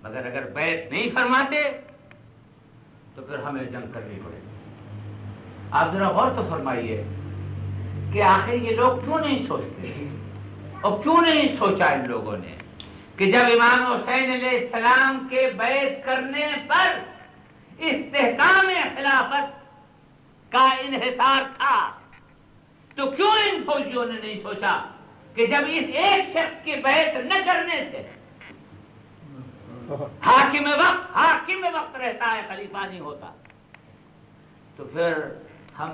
مگر اگر بیعت نہیں فرماتے تو پھر ہمیں جنگ کرنی پڑے گی۔ آپ ذرا غور تو فرمائیے کہ آخر یہ لوگ کیوں نہیں سوچتے اور کیوں نہیں سوچا ان لوگوں نے کہ جب امام حسین علیہ السلام کے بیعت کرنے پر استحکام خلافت کا انحصار تھا تو کیوں ان فوجیوں نے نہیں سوچا کہ جب اس ایک شخص کی بیعت نہ کرنے سے حاکم وقت رہتا ہے، خلیفہ نہیں ہوتا، تو پھر ہم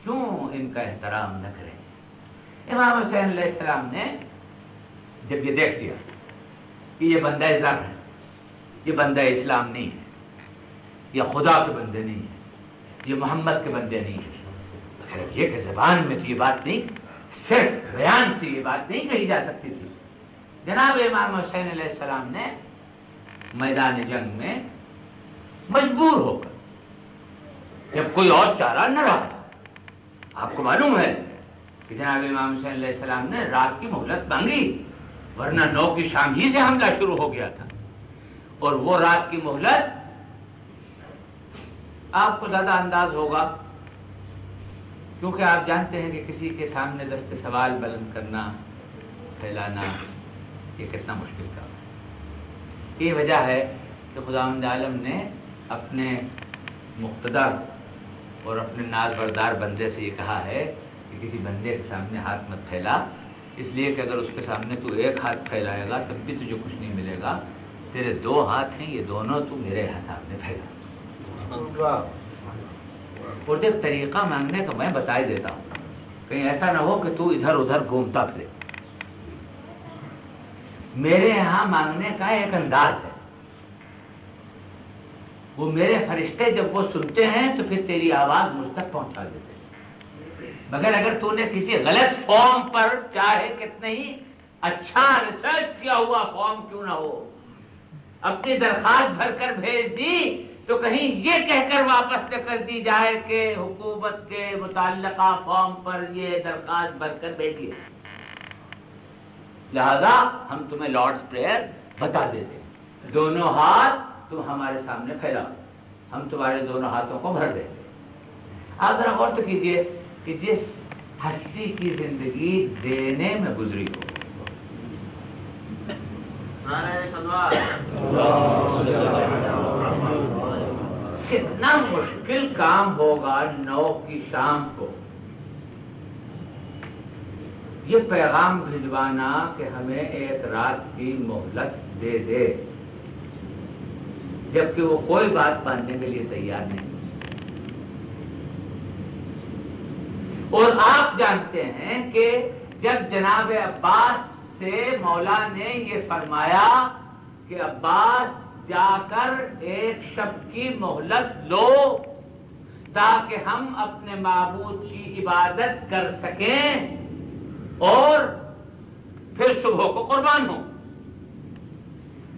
کیوں ان کا احترام نہ کریں؟ امام حسین علیہ السلام نے جب یہ دیکھ لیا کہ یہ بندہ ذر ہے، یہ بندہ اسلام نہیں ہے، یہ خدا کے بندے نہیں ہے، یہ محمد کے بندے نہیں ہے، یہ کہ زبان میں تو یہ بات نہیں، صرف بیان سے یہ بات نہیں کہی جا سکتی تھی۔ جناب امام حسین علیہ السلام نے میدان جنگ میں مجبور ہو کر، جب کوئی اور چارہ نہ رہا، آپ کو معلوم ہے کہ جناب امام حسین علیہ السلام نے رات کی مہلت مانگی، ورنہ 9 کی شام ہی سے حملہ شروع ہو گیا تھا، اور وہ رات کی مہلت آپ کو زیادہ انداز ہوگا کیونکہ آپ جانتے ہیں کہ کسی کے سامنے دست سوال بلند کرنا، پھیلانا، یہ کتنا مشکل کام ہے۔ یہ وجہ ہے کہ خداوند عالم نے اپنے مقتدر اور اپنے ناز بردار بندے سے یہ کہا ہے کہ کسی بندے کے سامنے ہاتھ مت پھیلا، اس لیے کہ اگر اس کے سامنے تو ایک ہاتھ پھیلائے گا تب بھی تجھے کچھ نہیں ملے گا، تیرے 2 ہاتھ ہیں، یہ دونوں تو میرے سامنے پھیلا۔ اور ایک طریقہ مانگنے کا میں بتا ہی دیتا ہوں، کہیں ایسا نہ ہو کہ تو ادھر ادھر گھومتا پھرے۔ میرے یہاں مانگنے کا ایک انداز ہے، وہ میرے فرشتے جب وہ سنتے ہیں تو پھر تیری آواز مجھ تک پہنچا دیتے ہیں، مگر اگر تو نے کسی غلط فارم پر، چاہے کتنے ہی اچھا ریسرچ کیا ہوا فارم کیوں نہ ہو، اپنی درخواست بھر کر بھیج دی تو کہیں یہ کہہ کر واپس نہ کر دی جائے کہ حکومت کے متعلقہ فارم پر یہ درخواست بھر کر بھیجیے، لہذا ہم تمہیں لارڈس پریئر بتا دیتے ہیں، دونوں ہاتھ تم ہمارے سامنے پھیلاؤ، ہم تمہارے دونوں ہاتھوں کو بھر دیتے ہیں۔ آپ ذرا غور تو کیجیے کہ جس ہستی کی زندگی دینے میں گزری ہو، کتنا مشکل کام ہوگا 9 کی شام کو یہ پیغام بھجوانا کہ ہمیں ایک رات کی مہلت دے دے، جبکہ وہ کوئی بات ماننے کے لیے تیار نہیں۔ اور آپ جانتے ہیں کہ جب جناب عباس سے مولا نے یہ فرمایا کہ عباس جا کر ایک شب کی مہلت لو تاکہ ہم اپنے معبود کی عبادت کر سکیں اور پھر صبح کو قربان ہوں،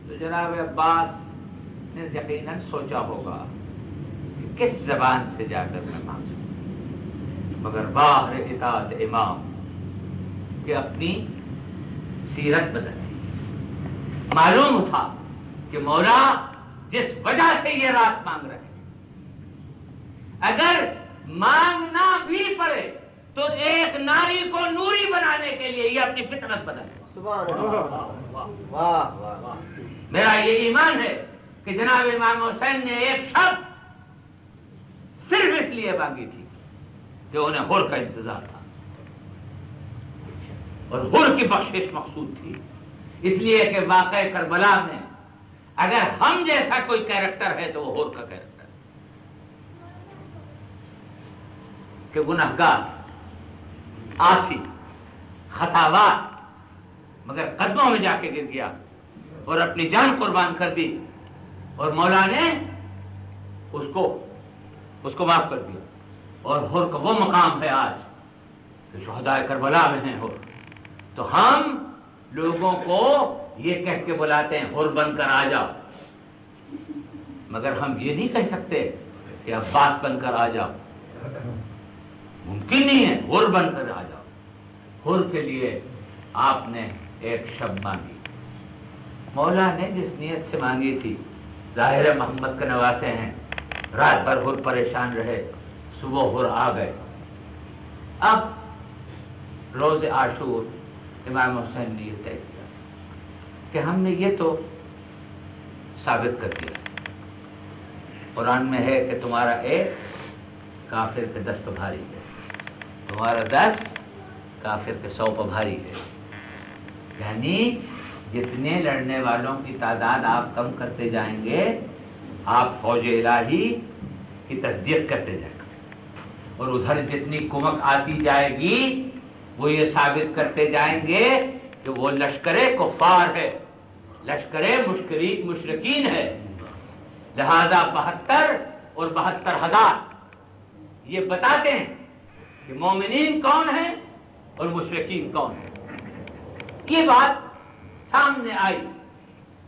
تو جناب عباس نے یقیناً سوچا ہوگا کہ کس زبان سے جا کر میں مانگوں، مگر باہر اطاعت امام کہ اپنی سیرت بدلے، معلوم تھا کہ مولا جس وجہ سے یہ رات مانگ رہے ہیں، اگر مانگنا بھی پڑے تو ایک ناری کو نوری بنانے کے لیے یہ اپنی فطرت بدلے۔ سبحان اللہ، میرا یہ ایمان ہے کہ جناب امام حسین نے ایک شب صرف اس لیے مانگی تھی کہ انہیں حر کا انتظار تھا، اور حر کی بخشش مقصود تھی، اس لیے کہ واقعہ کربلا میں اگر ہم جیسا کوئی کیریکٹر ہے تو وہ حر کا کیریکٹر ہے، کہ گنہگار، عاصی، خطاوار، مگر قدموں میں جا کے گر گیا اور اپنی جان قربان کر دی، اور مولا نے اس کو معاف کر دیا، اور حر کا وہ مقام ہے آج کہ شہدائے کربلا میں ہیں حر۔ تو ہم لوگوں کو یہ کہہ کے بلاتے ہیں حر بن کر آ جاؤ، مگر ہم یہ نہیں کہہ سکتے کہ عباس بن کر آ جاؤ، ممکن نہیں ہے، حر بن کر آ جاؤ۔ حر کے لیے آپ نے ایک شب مانگی، مولا نے جس نیت سے مانگی تھی، ظاہر ہے محمد کے نواسے ہیں، رات بھر ہر پریشان رہے، صبح ہر آ گئے۔ اب روز عاشور امام حسین نے یہ طے کیا کہ ہم نے یہ تو ثابت کر دیا، قرآن میں ہے کہ تمہارا ایک کافر کے 10 پہ بھاری ہے، تمہارا 10 کافر کے 100 پہ بھاری ہے، یعنی جتنے لڑنے والوں کی تعداد آپ کم کرتے جائیں گے، آپ فوج الہی کی تصدیق کرتے جائیں گے، اور ادھر جتنی کمک آتی جائے گی وہ یہ ثابت کرتے جائیں گے کہ وہ لشکر کفار ہے، لشکر مشرکین ہے، لہذا 72 اور 72,000 یہ بتاتے ہیں کہ مومنین کون ہیں اور مشرکین کون ہیں۔ یہ بات سامنے آئی،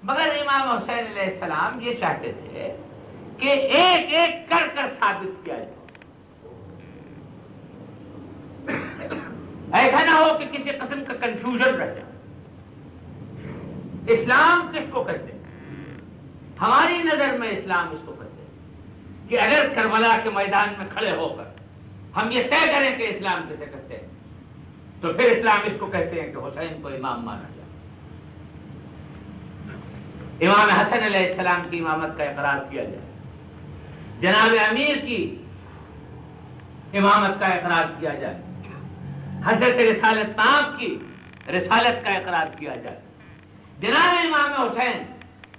مگر امام حسین علیہ السلام یہ چاہتے تھے کہ ایک ایک کر کر ثابت کیا جائے، ایسا نہ ہو کہ کسی قسم کا کنفیوژن رہ جائے۔ اسلام کس کو کہتے ہیں؟ ہماری نظر میں اسلام اس کو کہتے ہیں کہ اگر کربلا کے میدان میں کھڑے ہو کر ہم یہ طے کریں کہ اسلام کسے کہتے ہیں، تو پھر اسلام اس کو کہتے ہیں کہ حسین کو امام مانا جائے۔ امام حسن علیہ السلام کی امامت کا اقرار کیا جائے، جناب امیر کی امامت کا اقرار کیا جائے، حضرت رسالت طاب کی رسالت کا اقرار کیا جائے۔ جناب امام حسین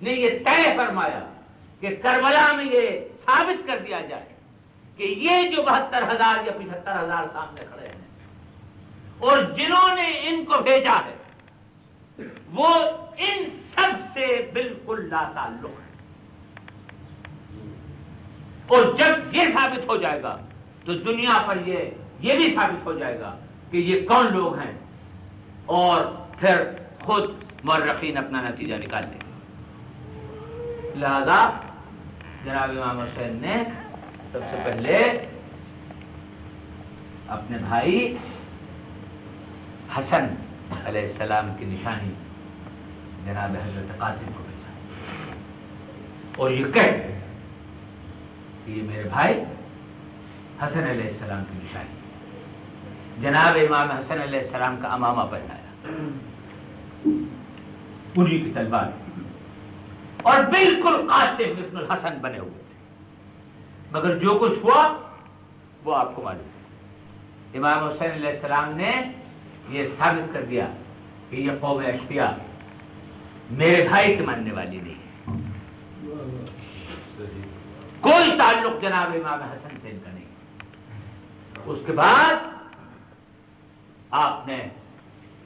نے یہ طے فرمایا کہ کربلا میں یہ ثابت کر دیا جائے کہ یہ جو 72,000 یا 75,000 سامنے کھڑے ہیں اور جنہوں نے ان کو بھیجا ہے وہ ان سب سے بالکل لا تعلق ہے، اور جب یہ ثابت ہو جائے گا تو دنیا پر یہ بھی ثابت ہو جائے گا کہ یہ کون لوگ ہیں، اور پھر خود مورخین اپنا نتیجہ نکال لیں گے۔ لہذا جناب امام حسین نے سب سے پہلے اپنے بھائی حسن علیہ السلام کی نشانی جناب حضرت قاسم کو بھیجا، اور یہ کہ یہ میرے بھائی حسن علیہ السلام کی نشانی۔ جناب امام حسن علیہ السلام کا امامہ پہنایا، پوری کی تلوار، اور بالکل قاسم ابن الحسن بنے ہوئے تھے، مگر جو کچھ ہوا وہ آپ کو معلوم ہے۔ امام حسین علیہ السلام نے یہ ثابت کر دیا کہ یہ قوم اشقیاء میرے بھائی کے ماننے والی نہیں ہے، کوئی تعلق جناب امام حسن سے ان کا نہیں۔ اس کے بعد آپ نے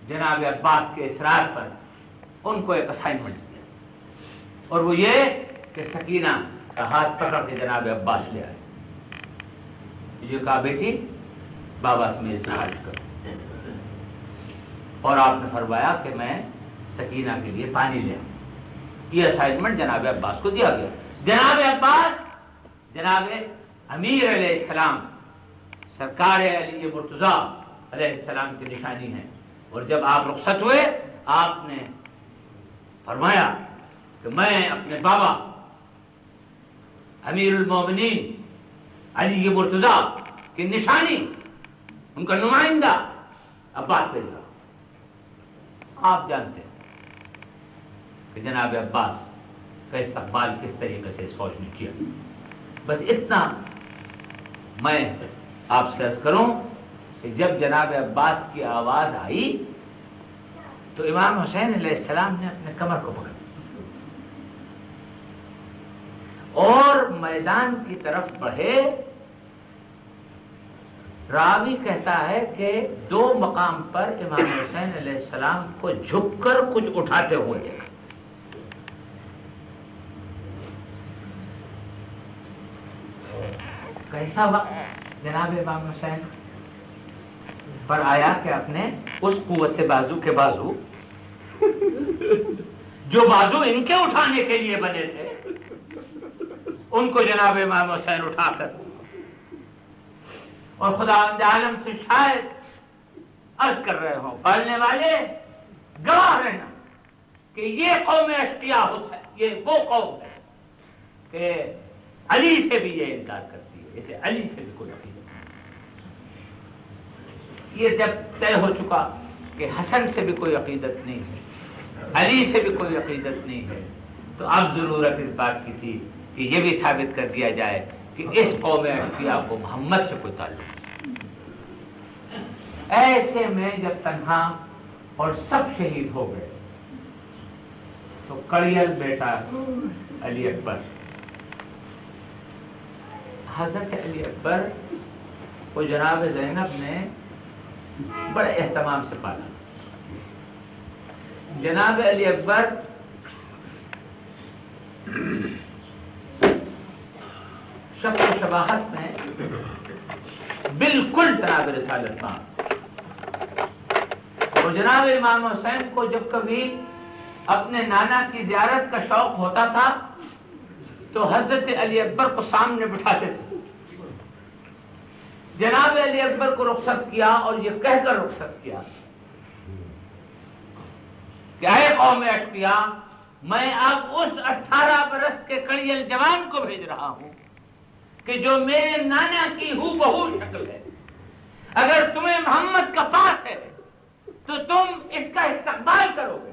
جناب عباس کے اصرار پر ان کو ایک اسائنمنٹ دیا، اور وہ یہ کہ سکینہ کا ہاتھ پکڑ کے جناب عباس لے آئے، یہ کہا بیٹی بابا سے میرے سے حاج کرو، اور آپ نے فرمایا کہ میں سکینہ کے لیے پانی لے آؤں۔ یہ اسائنمنٹ جناب عباس کو دیا گیا۔ جناب عباس جناب امیر علیہ السلام سرکار علی مرتضیٰ علیہ السلام کی نشانی ہے، اور جب آپ رخصت ہوئے آپ نے فرمایا کہ میں اپنے بابا امیر المومنین علی مرتضیٰ کی نشانی، ان کا نمائندہ عباس بھیج رہا ہوں۔ آپ جانتے ہیں کہ جناب عباس کا استقبال کس طریقے سے اس فوج نے کیا۔ بس اتنا میں آپ سے عرض کروں کہ جب جناب عباس کی آواز آئی تو امام حسین علیہ السلام نے اپنے کمر کو پکڑا اور میدان کی طرف بڑھے۔ راوی کہتا ہے کہ 2 مقام پر امام حسین علیہ السلام کو جھک کر کچھ اٹھاتے ہوئے دیکھا۔ کیسا وقت جناب امام حسین پر آیا کہ اپنے اس قوت بازو کے بازو جو بازو ان کے اٹھانے کے لیے بنے تھے ان کو جناب امام حسین اٹھا کر، اور خدا عالم سے شاید عرض کر رہے ہوں پالنے والے گواہ رہنا کہ یہ قوم اشقیاء یہ وہ قوم ہے کہ علی سے بھی یہ انکار کرتی ہے، اسے علی سے بھی کوئی عقیدت نہیں۔ یہ جب طے ہو چکا کہ حسن سے بھی کوئی عقیدت نہیں ہے، علی سے بھی کوئی عقیدت نہیں ہے، تو اب ضرورت اس بات کی تھی کہ یہ بھی ثابت کر دیا جائے کہ اس قوم اشقیاء کو محمد سے کوئی تعلق نہیں۔ ایسے میں جب تنہا اور سب شہید ہو گئے تو کڑیل بیٹا علی اکبر، حضرت علی اکبر کو جناب زینب نے بڑے اہتمام سے پالا۔ جناب علی اکبر شکل و شباہت میں بالکل جناب رسالت پاک، اور جناب امام حسین کو جب کبھی اپنے نانا کی زیارت کا شوق ہوتا تھا تو حضرت علی اکبر کو سامنے بٹھاتے تھے۔ جناب علی اکبر کو رخصت کیا اور یہ کہہ کر رخصت کیا کہ اے قوم اشقیاء، میں اب اس 18 برس کے کڑیل جوان کو بھیج رہا ہوں کہ جو میرے نانا کی ہو بہو شکل ہے۔ اگر تمہیں محمد کا پاس ہے تو تم اس کا استقبال کرو گے،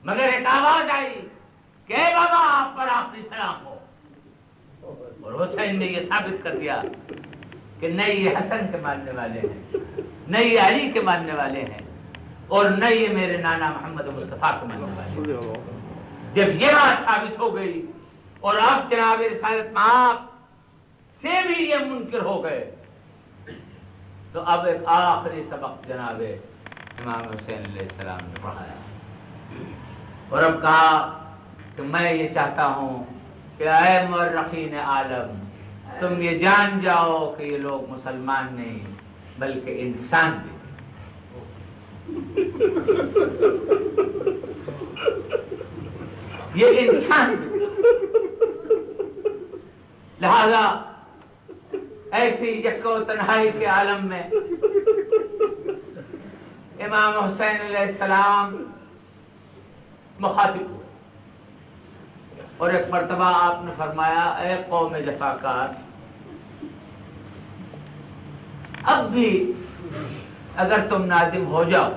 مگر ایک آواز آئی کہ اے بابا آپ پر آخری سلام ہو، اور حسین نے یہ ثابت کر دیا کہ نہ یہ حسن کے ماننے والے ہیں، نہ یہ علی کے ماننے والے ہیں، اور نہ یہ میرے نانا محمد مصطفیٰ کے ماننے والے ہیں۔ جب یہ بات ثابت ہو گئی اور اب جناب رسالت مآب سے بھی یہ منکر ہو گئے، تو اب ایک آخری سبق جناب امام حسین علیہ السلام نے پڑھایا اور اب کہا کہ میں یہ چاہتا ہوں کہ اے مورخین عالم، تم یہ جان جاؤ کہ یہ لوگ مسلمان نہیں بلکہ انسان بھی، یہ انسان بھی، لہذا ایسی یک و تنہائی کے عالم میں امام حسین علیہ السلام مخاطب ہوئے اور ایک مرتبہ آپ نے فرمایا اے قوم جفاکار، اب بھی اگر تم نادم ہو جاؤ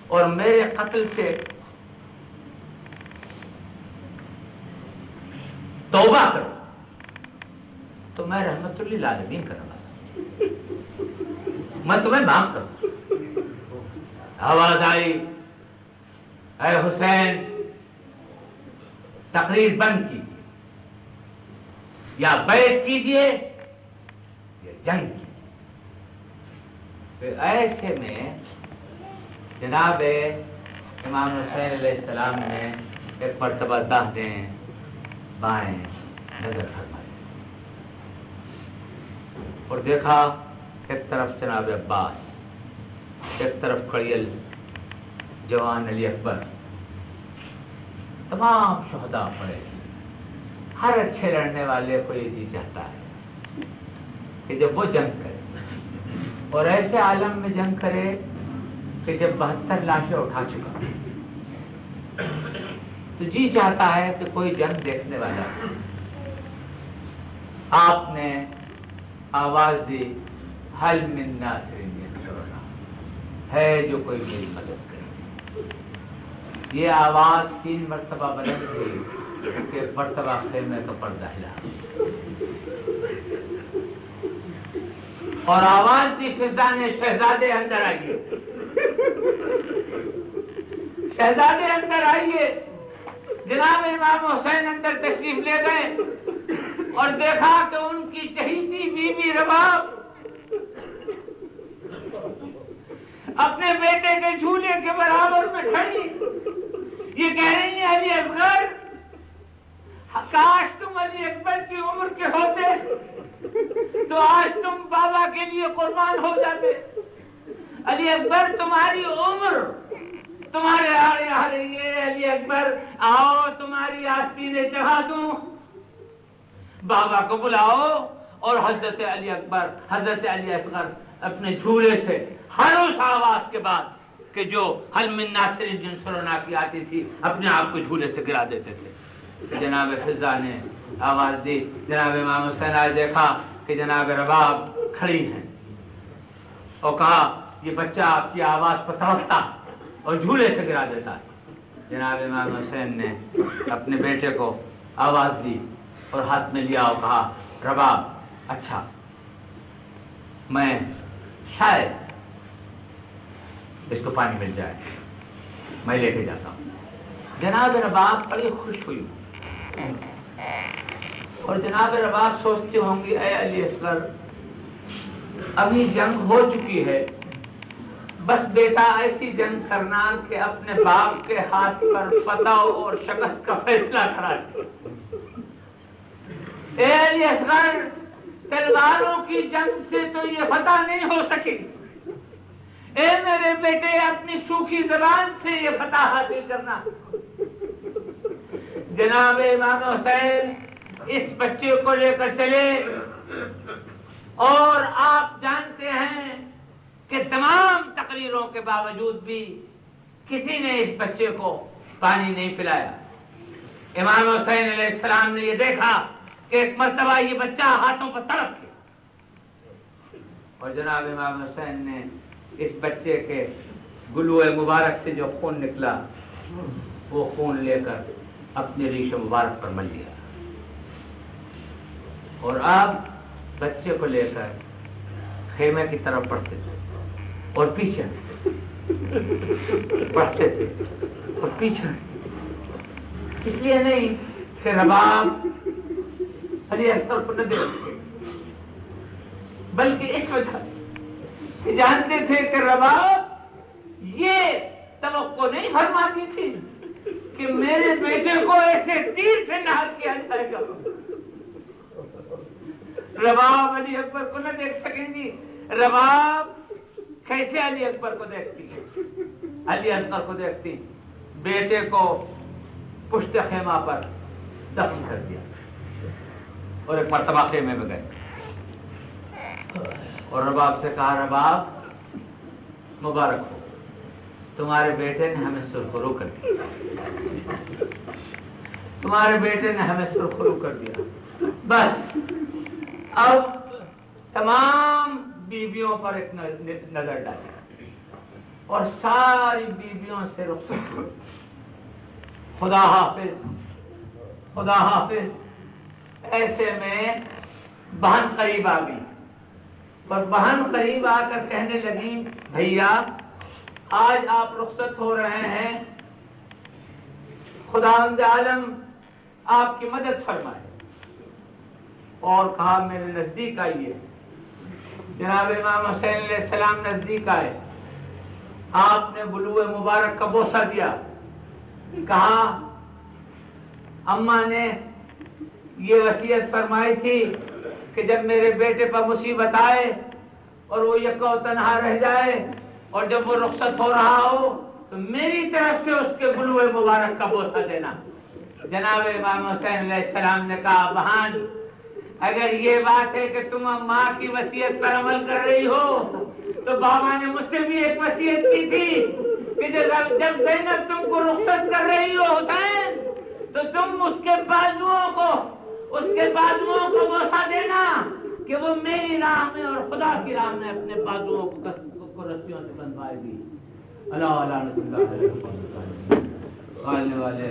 اور میرے قتل سے توبہ کرو تو میں رحمت للعالمین کا نواسا، میں تمہیں معاف کروں۔ آواز آئی اے حسین، تقریر بند کیجیے، یا بیعت کیجیے یا جنگ کیجیے۔ پھر ایسے میں جناب امام حسین علیہ السلام نے ایک مرتبہ داہنے بائیں نظر فرمائی اور دیکھا ایک طرف جناب عباس، ایک طرف کڑیل جوان علی اکبر، تمام شہداء پڑے۔ ہر اچھے لڑنے والے کو یہ جی چاہتا ہے کہ جب وہ جنگ کرے اور ایسے عالم میں جنگ کرے کہ جب 72 لاشیں اٹھا چکا تو جی چاہتا ہے کہ کوئی جنگ دیکھنے والا۔ آپ نے آواز دی حل من ناصر ینصرنا، ہے جو کوئی میری مدد کرے۔ یہ آواز 3 مرتبہ بلند ہوئی کہ ایک مرتبہ خیمے کا پردہ ہلا اور آواز دی فضا نے شہزادے اندر آئیے، شہزادے اندر آئیے۔ جناب امام حسین اندر تشریف لے گئے اور دیکھا کہ ان کی چہیتی بیوی رباب اپنے بیٹے کے جھولے کے برابر میں کھڑی، یہ کہہ رہی ہیں علی اصغر، کاش تم علی اکبر کی عمر کے ہوتے تو آج تم بابا کے لیے قربان ہو جاتے۔ علی اکبر تمہاری عمر تمہارے آڑے آ رہی ہے، علی اکبر آؤ تمہاری آستینیں چڑھا دوں، بابا کو بلاؤ۔ اور حضرت علی اکبر، حضرت علی اصغر اپنے جھولے سے ہر اس آواز کے بعد کہ جو حل من ناصر جنسرنا کی آتی تھی اپنے آپ کو جھولے سے گرا دیتے تھے. جناب فضا نے آواز دی. جناب امام حسین آئے, دیکھا کہ جناب رباب کھڑی ہیں اور کہا یہ بچہ آپ کی آواز پر تڑپتا اور جھولے سے گرا دیتا ہے. جناب امام حسین نے اپنے بیٹے کو آواز دی اور ہاتھ میں لیا اور کہا رباب اچھا میں شاید اس کو پانی مل جائے, میں لے کے جاتا ہوں. جناب رباب بڑی خوش ہوئی اور جناب رباب سوچتے ہوں گے اے علی اصغر ابھی جنگ ہو چکی ہے, بس بیٹا ایسی جنگ کرنا کہ اپنے باپ کے ہاتھ پر فتح اور شکست کا فیصلہ کرا دے. اے علی اصغر تلواروں کی جنگ سے تو یہ فتح نہیں ہو سکی, اے میرے بیٹے اپنی سوکھی زبان سے یہ فتح حاصل کرنا. جناب امام حسین اس بچے کو لے کر چلے اور آپ جانتے ہیں کہ تمام تقریروں کے باوجود بھی کسی نے اس بچے کو پانی نہیں پلایا. امام حسین علیہ السلام نے یہ دیکھا کہ ایک مرتبہ یہ بچہ ہاتھوں پر تڑپ گیا اور جناب امام حسین نے اس بچے کے گلوئے مبارک سے جو خون نکلا وہ خون لے کر اپنے ریش مبارک پر مل لیا اور آپ بچے کو لے کر خیمے کی طرف بڑھتے تھے اور پیچھے بڑھتے تھے اور پیچھے, اس لیے نہیں کہ رباب علی اصغر کو نہ دیکھتے بلکہ اس وجہ سے جانتے تھے کہ رباب یہ توقع نہیں فرماتی تھی کہ میرے بیٹے کو ایسے تیر سے نہر کیا جائے گا. رباب علی اکبر کو نہ دیکھ سکیں گی. رباب کیسے علی اکبر کو دیکھتی ہے, علی اصغر کو دیکھتی. بیٹے کو پشت خیمہ پر دفن کر دیا اور ایک مرتبہ خیمے میں گئے اور رباب سے کہا رباب مبارک ہو, تمہارے بیٹے نے ہمیں سرخرو کر دیا, تمہارے بیٹے نے ہمیں سرخرو کر دیا. بس اب تمام بیویوں پر ایک نظر ڈالی اور ساری بیویوں سے رخصت ہوئی. خدا حافظ خدا حافظ. ایسے میں بہن قریب آ گئی اور بہن قریب آ کر کہنے لگی بھیا آج آپ رخصت ہو رہے ہیں, خداوند عالم آپ کی مدد فرمائے. اور کہا میرے نزدیک آئیے. جناب امام حسین علیہ السلام نزدیک آئے, آپ نے بلوئے مبارک کا بوسہ دیا, کہا اماں نے یہ وصیت فرمائی تھی کہ جب میرے بیٹے پر مصیبت آئے اور وہ یکا و تنہا رہ جائے اور جب وہ رخصت ہو رہا ہو تو میری طرف سے اس کے بلوئے مبارک کا بوسہ دینا. جناب امام حسین علیہ السلام نے کہا بہن اگر یہ بات ہے کہ تم ماں کی وصیت پر عمل کر رہی ہو تو بابا نے مجھ سے بھی ایک وصیت کی تھی کہ جب زینب تم کو رخصت کر رہی ہو حسین تو تم اس کے بازوؤں کو بوسہ دینا کہ وہ میری راہ میں اور خدا کی راہ میں اپنے بازوؤں کو رسیوں سے بندھوائے گی. اللہ لعنت اللہ علیہ والے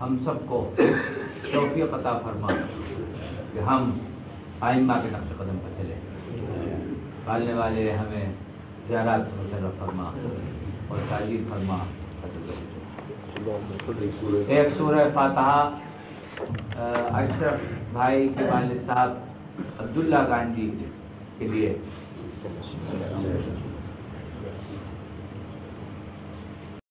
ہم سب کو توفیق عطا فرما کہ ہم آئمہ کے نقش قدم پر چلیں. پالنے والے ہمیں زیارات سے مشرف فرما اور تاجیر فرما. ایک سورہ فاتحہ اشرف بھائی کے والد صاحب عبداللہ گانجی کے لیے